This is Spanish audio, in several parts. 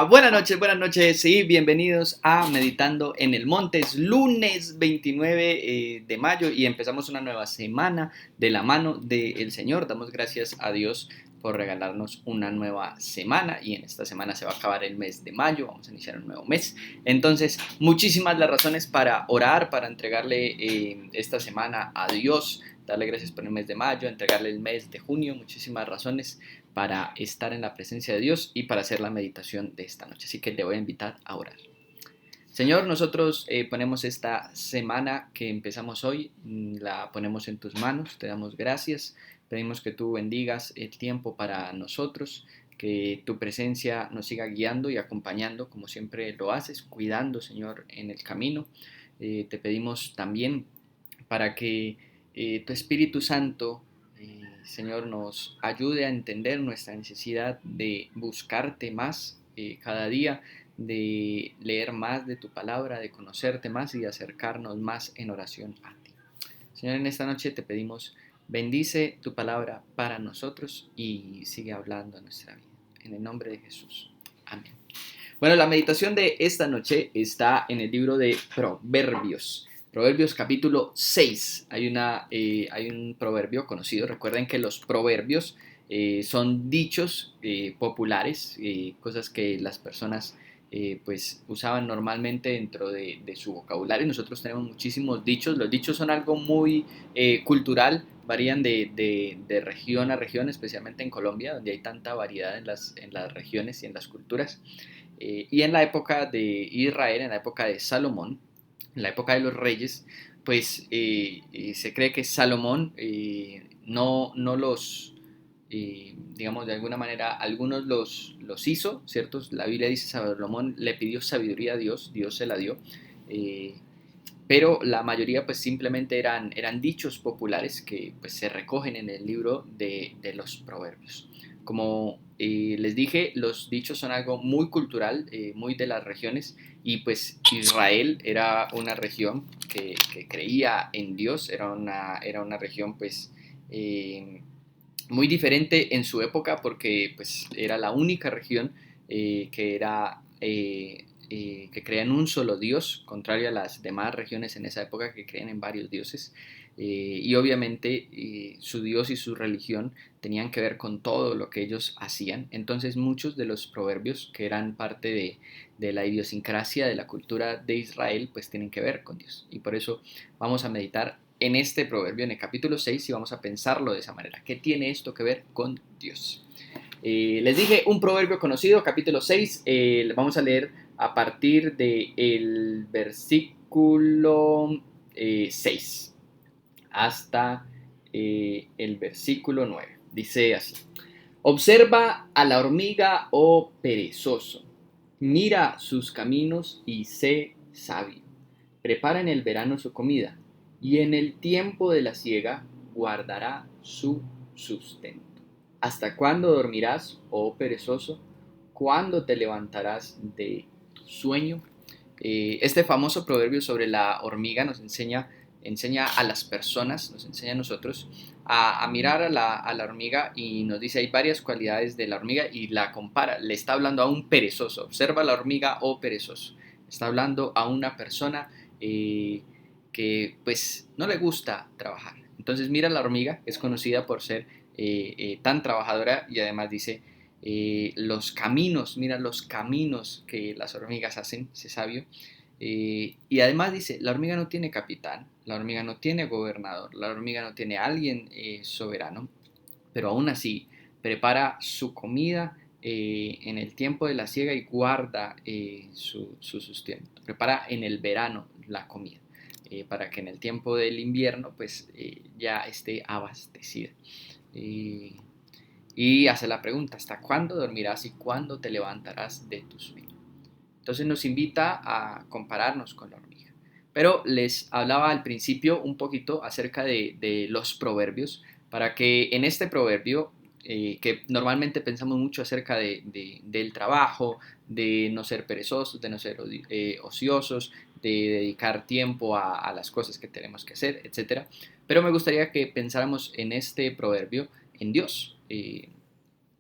Buenas noches y bienvenidos a Meditando en el Monte. Es lunes 29 de mayo y empezamos una nueva semana de la mano del Señor. Damos gracias a Dios por regalarnos una nueva semana y en esta semana se va a acabar el mes de mayo, vamos a iniciar un nuevo mes. Entonces, muchísimas las razones para orar, para entregarle esta semana a Dios, darle gracias por el mes de mayo, entregarle el mes de junio, muchísimas razones para estar en la presencia de Dios y para hacer la meditación de esta noche. Así que le voy a invitar a orar. Señor, nosotros ponemos esta semana que empezamos hoy, la ponemos en tus manos, te damos gracias, pedimos que tú bendigas el tiempo para nosotros, que tu presencia nos siga guiando y acompañando como siempre lo haces, cuidando, Señor, en el camino. Te pedimos también para que tu Espíritu Santo, Señor, nos ayude a entender nuestra necesidad de buscarte más cada día, de leer más de tu palabra, de conocerte más y de acercarnos más en oración a ti. Señor, en esta noche te pedimos, bendice tu palabra para nosotros y sigue hablando a nuestra vida. En el nombre de Jesús. Amén. Bueno, la meditación de esta noche está en el libro de Proverbios. Proverbios capítulo 6. Hay un proverbio conocido. Recuerden que los proverbios son dichos populares, cosas que las personas pues usaban normalmente dentro de su vocabulario. Nosotros tenemos muchísimos dichos. Los dichos son algo muy cultural, varían de región a región, especialmente en Colombia, donde hay tanta variedad en las regiones y en las culturas. Y en la época de Israel, en la época de Salomón, en la época de los reyes, pues se cree que Salomón no los, digamos de alguna manera, algunos los hizo, ¿cierto? La Biblia dice Salomón le pidió sabiduría a Dios, Dios se la dio, eh, pero la mayoría pues simplemente eran dichos populares que pues se recogen en el libro de los proverbios. Como les dije, los dichos son algo muy cultural, muy de las regiones, y pues Israel era una región que creía en Dios, era una región pues muy diferente en su época porque pues era la única región que creía en un solo Dios, contrario a las demás regiones en esa época que creían en varios dioses. Y obviamente su Dios y su religión tenían que ver con todo lo que ellos hacían. Entonces muchos de los proverbios que eran parte de la idiosincrasia de la cultura de Israel, pues tienen que ver con Dios. Y por eso vamos a meditar en este proverbio, en el capítulo 6, y vamos a pensarlo de esa manera. ¿Qué tiene esto que ver con Dios? Les dije un proverbio conocido, capítulo 6, vamos a leer a partir del versículo 6 hasta el versículo 9. Dice así: observa a la hormiga, oh perezoso, mira sus caminos y sé sabio. Prepara en el verano su comida, y en el tiempo de la siega guardará su sustento. ¿Hasta cuándo dormirás, oh perezoso? ¿Cuándo te levantarás de tu sueño? Este famoso proverbio sobre la hormiga nos enseña a las personas, nos enseña a nosotros a mirar a la hormiga, y nos dice hay varias cualidades de la hormiga y la compara, le está hablando a un perezoso. Observa la hormiga, oh perezoso. Está hablando a una persona que pues no le gusta trabajar. Entonces mira la hormiga, es conocida por ser tan trabajadora, y además dice los caminos, mira los caminos que las hormigas hacen, ese sabio. Y además dice, la hormiga no tiene capitán, la hormiga no tiene gobernador, la hormiga no tiene alguien soberano, pero aún así prepara su comida en el tiempo de la siega y guarda su sustento. Prepara en el verano la comida, para que en el tiempo del invierno pues ya esté abastecida. Y hace la pregunta, ¿hasta cuándo dormirás y cuándo te levantarás de tu sueño? Entonces nos invita a compararnos con la hormiga. Pero les hablaba al principio un poquito acerca de los proverbios, para que en este proverbio, que normalmente pensamos mucho acerca del trabajo, de no ser perezosos, de no ser ociosos, de dedicar tiempo a las cosas que tenemos que hacer, etcétera. Pero me gustaría que pensáramos en este proverbio en Dios.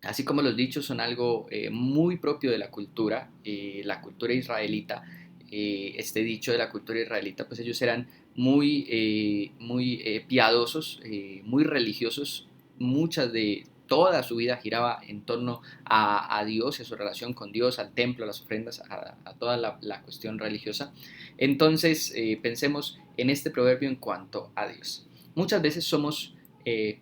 Así como los dichos son algo muy propio de la cultura israelita. Este dicho de la cultura israelita, pues ellos eran muy piadosos, muy religiosos. Toda su vida giraba en torno a Dios y a su relación con Dios, al templo, a las ofrendas, a toda la cuestión religiosa. Entonces, pensemos en este proverbio en cuanto a Dios. Muchas veces somos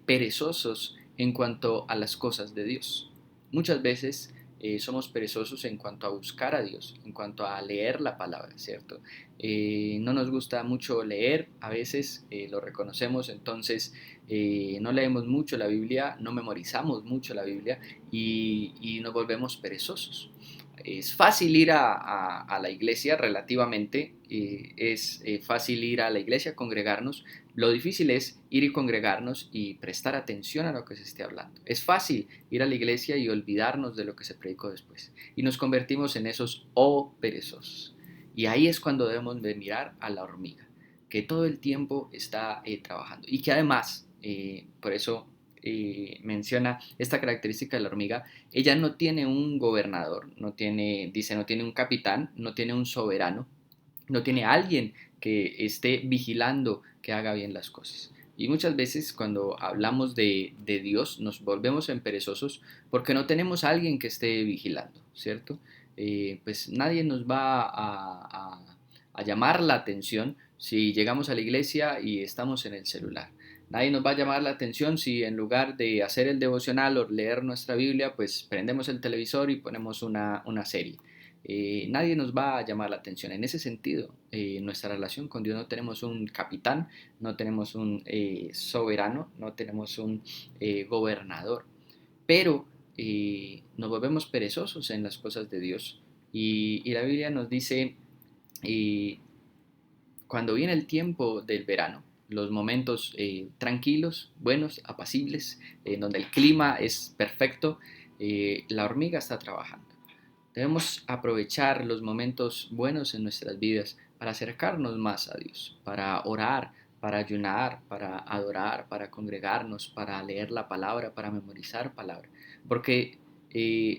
perezosos en cuanto a las cosas de Dios. Muchas veces somos perezosos en cuanto a buscar a Dios, en cuanto a leer la palabra, ¿cierto? No nos gusta mucho leer, a veces lo reconocemos, entonces no leemos mucho la Biblia, no memorizamos mucho la Biblia y nos volvemos perezosos. Es fácil ir a la iglesia relativamente, es fácil ir a la iglesia, congregarnos. Lo difícil es ir y congregarnos y prestar atención a lo que se esté hablando. Es fácil ir a la iglesia y olvidarnos de lo que se predicó después. Y nos convertimos en esos perezosos. Y ahí es cuando debemos de mirar a la hormiga, que todo el tiempo está trabajando. Y que además, por eso menciona esta característica de la hormiga, ella no tiene un gobernador, no tiene un capitán, no tiene un soberano, no tiene alguien que esté vigilando que haga bien las cosas. Y muchas veces cuando hablamos de Dios nos volvemos en perezosos porque no tenemos a alguien que esté vigilando, ¿cierto? Pues nadie nos va a llamar la atención si llegamos a la iglesia y estamos en el celular. Nadie nos va a llamar la atención si en lugar de hacer el devocional o leer nuestra Biblia, pues prendemos el televisor y ponemos una serie. Nadie nos va a llamar la atención. En ese sentido, nuestra relación con Dios, no tenemos un capitán, no tenemos un soberano, no tenemos un gobernador, pero nos volvemos perezosos en las cosas de Dios. Y la Biblia nos dice, eh, cuando viene el tiempo del verano, los momentos tranquilos, buenos, apacibles, en donde el clima es perfecto, la hormiga está trabajando. Debemos aprovechar los momentos buenos en nuestras vidas para acercarnos más a Dios, para orar, para ayunar, para adorar, para congregarnos, para leer la palabra, para memorizar palabra. Porque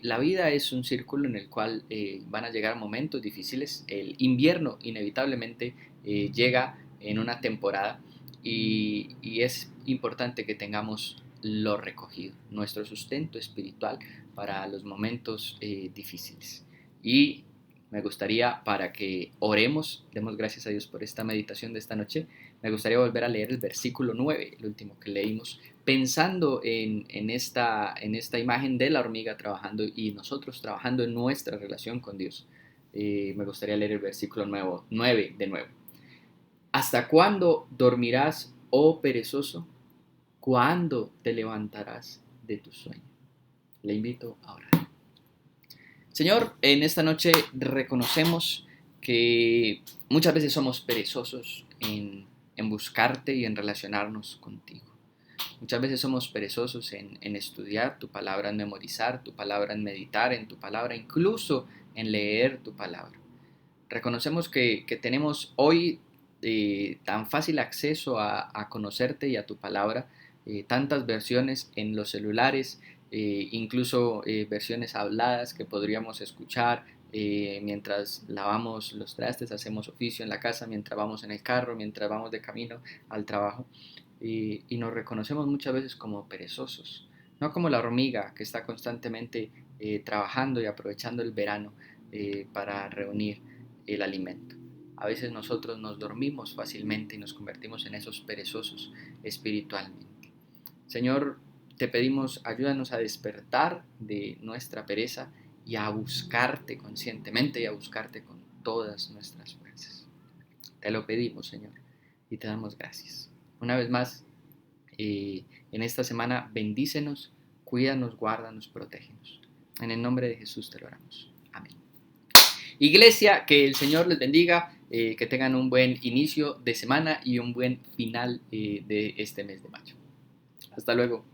la vida es un círculo en el cual van a llegar momentos difíciles. El invierno inevitablemente llega en una temporada y es importante que tengamos lo recogido, nuestro sustento espiritual para los momentos difíciles. Y me gustaría, para que oremos, demos gracias a Dios por esta meditación de esta noche, me gustaría volver a leer el versículo 9, el último que leímos, pensando en esta imagen de la hormiga trabajando y nosotros trabajando en nuestra relación con Dios. Me gustaría leer el versículo 9 de nuevo. ¿Hasta cuándo dormirás, oh perezoso? ¿Cuándo te levantarás de tu sueño? Le invito a orar. Señor, en esta noche reconocemos que muchas veces somos perezosos en buscarte y en relacionarnos contigo. Muchas veces somos perezosos en estudiar tu palabra, en memorizar tu palabra, en meditar en tu palabra, incluso en leer tu palabra. Reconocemos que tenemos hoy tan fácil acceso a conocerte y a tu palabra, tantas versiones en los celulares, incluso versiones habladas que podríamos escuchar mientras lavamos los trastes, hacemos oficio en la casa, mientras vamos en el carro, mientras vamos de camino al trabajo. Y nos reconocemos muchas veces como perezosos, no como la hormiga que está constantemente trabajando y aprovechando el verano para reunir el alimento. A veces nosotros nos dormimos fácilmente y nos convertimos en esos perezosos espiritualmente. Señor, te pedimos, ayúdanos a despertar de nuestra pereza y a buscarte conscientemente y a buscarte con todas nuestras fuerzas. Te lo pedimos, Señor, y te damos gracias. Una vez más, en esta semana, bendícenos, cuídanos, guárdanos, protégenos. En el nombre de Jesús te lo oramos. Amén. Iglesia, que el Señor les bendiga, que tengan un buen inicio de semana y un buen final de este mes de mayo. Hasta luego.